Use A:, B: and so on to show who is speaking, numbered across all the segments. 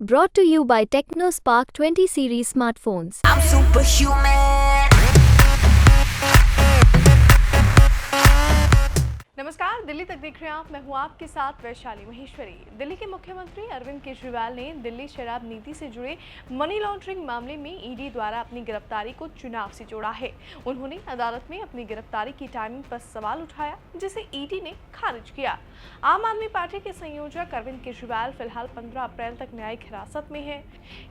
A: Brought to you by TechnoSpark 20 series smartphones.
B: I'm superhuman.
C: नमस्कार, दिल्ली तक देख रहे हैं आप। मैं हूं आपके साथ वैशाली महेश्वरी। दिल्ली के मुख्यमंत्री अरविंद केजरीवाल ने दिल्ली शराब नीति से जुड़े मनी लॉन्ड्रिंग मामले में ईडी द्वारा अपनी गिरफ्तारी को चुनाव से जोड़ा है। उन्होंने अदालत में अपनी गिरफ्तारी की टाइमिंग पर सवाल उठाया, जिसे ईडी ने खारिज किया। आम आदमी पार्टी के संयोजक अरविंद केजरीवाल फिलहाल 15 अप्रैल तक न्यायिक हिरासत में है।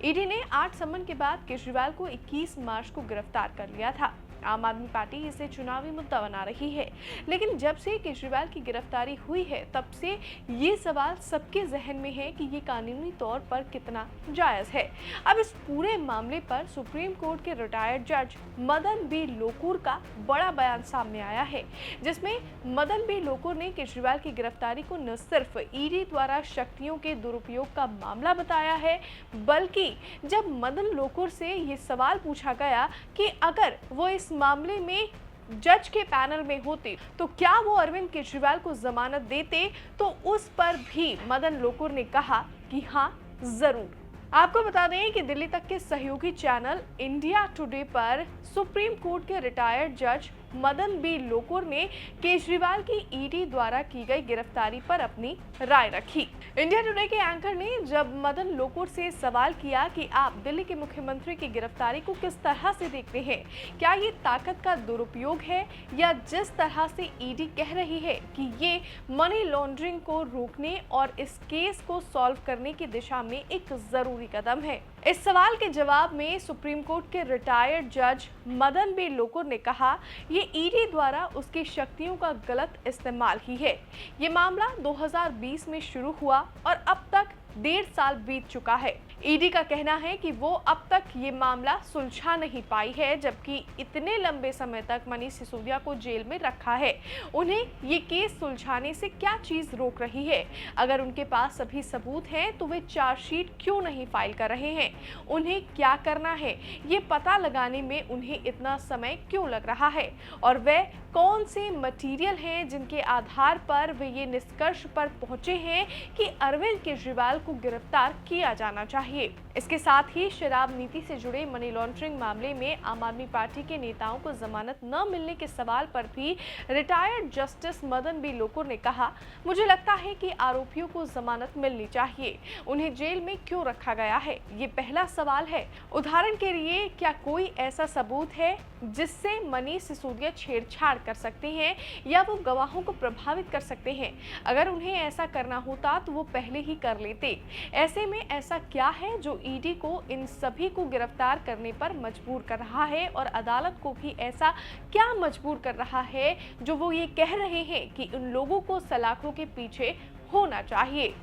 C: ईडी ने 8 समन के बाद केजरीवाल को 21 मार्च को गिरफ्तार कर लिया था। आम आदमी पार्टी इसे चुनावी मुद्दा बना रही है, लेकिन जब से केजरीवाल की गिरफ्तारी हुई है तब से ये सवाल सबके जहन में है कि ये कानूनी तौर पर कितना जायज है। अब इस पूरे मामले पर सुप्रीम कोर्ट के रिटायर्ड जज मदन बी लोकुर का बड़ा बयान सामने आया है, जिसमें मदन बी लोकुर ने केजरीवाल की गिरफ्तारी को न सिर्फ ईडी द्वारा शक्तियों के दुरुपयोग का मामला बताया है, बल्कि जब मदन लोकुर से ये सवाल पूछा गया कि अगर वो इस मामले में जज के पैनल में होते तो क्या वो अरविंद केजरीवाल को जमानत देते, तो उस पर भी मदन लोकुर ने कहा कि हाँ, जरूर। आपको बता दें कि दिल्ली तक के सहयोगी चैनल इंडिया टुडे पर सुप्रीम कोर्ट के रिटायर्ड जज मदन बी लोकुर ने केजरीवाल की ईडी द्वारा की गई गिरफ्तारी पर अपनी राय रखी। इंडिया टुडे के एंकर ने जब मदन लोकुर से सवाल किया कि आप दिल्ली के मुख्यमंत्री की गिरफ्तारी को किस तरह से देखते हैं, क्या ये ताकत का दुरुपयोग है या जिस तरह से ईडी कह रही है कि ये मनी लॉन्ड्रिंग को रोकने और इस केस को सॉल्व करने की दिशा में एक जरूरी कदम है। इस सवाल के जवाब में सुप्रीम कोर्ट के रिटायर्ड जज मदन बी लोकुर ने कहा, ये ईडी द्वारा उसकी शक्तियों का गलत इस्तेमाल ही है। ये मामला 2020 में शुरू हुआ और अब तक 1.5 साल बीत चुका है। ईडी का कहना है कि वो अब तक ये मामला सुलझा नहीं पाई है, जबकि इतने लंबे समय तक मनीष सिसोदिया को जेल में रखा है। उन्हें ये केस सुलझाने से क्या चीज रोक रही है? अगर उनके पास सभी सबूत हैं तो वे चार्जशीट क्यों नहीं फाइल कर रहे हैं? उन्हें क्या करना है, ये पता लगाने में उन्हें इतना समय क्यों लग रहा है? और वे कौन से मटेरियल हैं जिनके आधार पर वे ये निष्कर्ष पर पहुंचे हैं कि अरविंद केजरीवाल को गिरफ्तार किया जाना चाहिए। इसके साथ ही शराब नीति से जुड़े मनी लॉन्ड्रिंग मामले में आम आदमी पार्टी के नेताओं को जमानत न मिलने के सवाल पर भी retired justice Madan B Lokur ने कहा, मुझे लगता है कि आरोपियों को जमानत मिलनी चाहिए। उन्हें जेल में क्यों रखा गया है, ये पहला सवाल है। उदाहरण के लिए, क्या कोई ऐसा सबूत है जिससे मनीष सिसोदिया छेड़छाड़ कर सकते हैं या वो गवाहों को प्रभावित कर सकते हैं? अगर उन्हें ऐसा करना होता तो वो पहले ही कर लेते। ऐसे में ऐसा क्या है जो ईडी को इन सभी को गिरफ्तार करने पर मजबूर कर रहा है, और अदालत को भी ऐसा क्या मजबूर कर रहा है जो वो ये कह रहे हैं कि उन लोगों को सलाखों के पीछे होना चाहिए?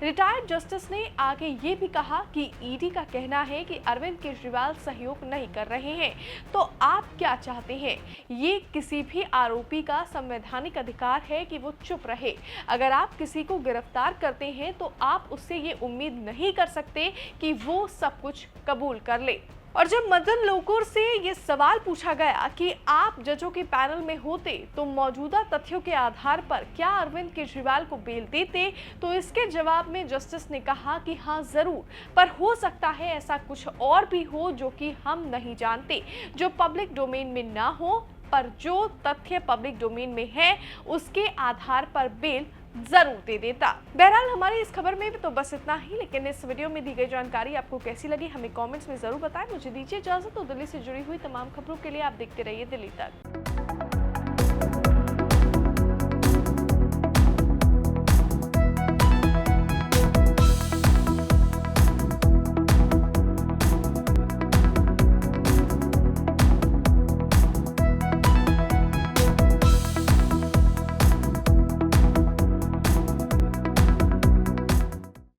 C: रिटायर्ड जस्टिस ने आगे ये भी कहा कि ईडी का कहना है कि अरविंद केजरीवाल सहयोग नहीं कर रहे हैं, तो आप क्या चाहते हैं? ये किसी भी आरोपी का संवैधानिक अधिकार है कि वो चुप रहे। अगर आप किसी को गिरफ्तार करते हैं तो आप उससे ये उम्मीद नहीं कर सकते कि वो सब कुछ कबूल कर ले। और जब मदन लोकुर से ये सवाल पूछा गया कि आप जजों के पैनल में होते तो मौजूदा तथ्यों के आधार पर क्या अरविंद केजरीवाल को बेल देते, तो इसके जवाब में जस्टिस ने कहा कि हाँ, जरूर, पर हो सकता है ऐसा कुछ और भी हो जो कि हम नहीं जानते, जो पब्लिक डोमेन में ना हो, पर जो तथ्य पब्लिक डोमेन में है उसके आधार पर बेल जरूर दे देता। बहरहाल, हमारी इस खबर में भी तो बस इतना ही, लेकिन इस वीडियो में दी गई जानकारी आपको कैसी लगी हमें कमेंट्स में जरूर बताएं। मुझे दीजिए इजाजत। तो दिल्ली से जुड़ी हुई तमाम खबरों के लिए आप देखते रहिए दिल्ली तक।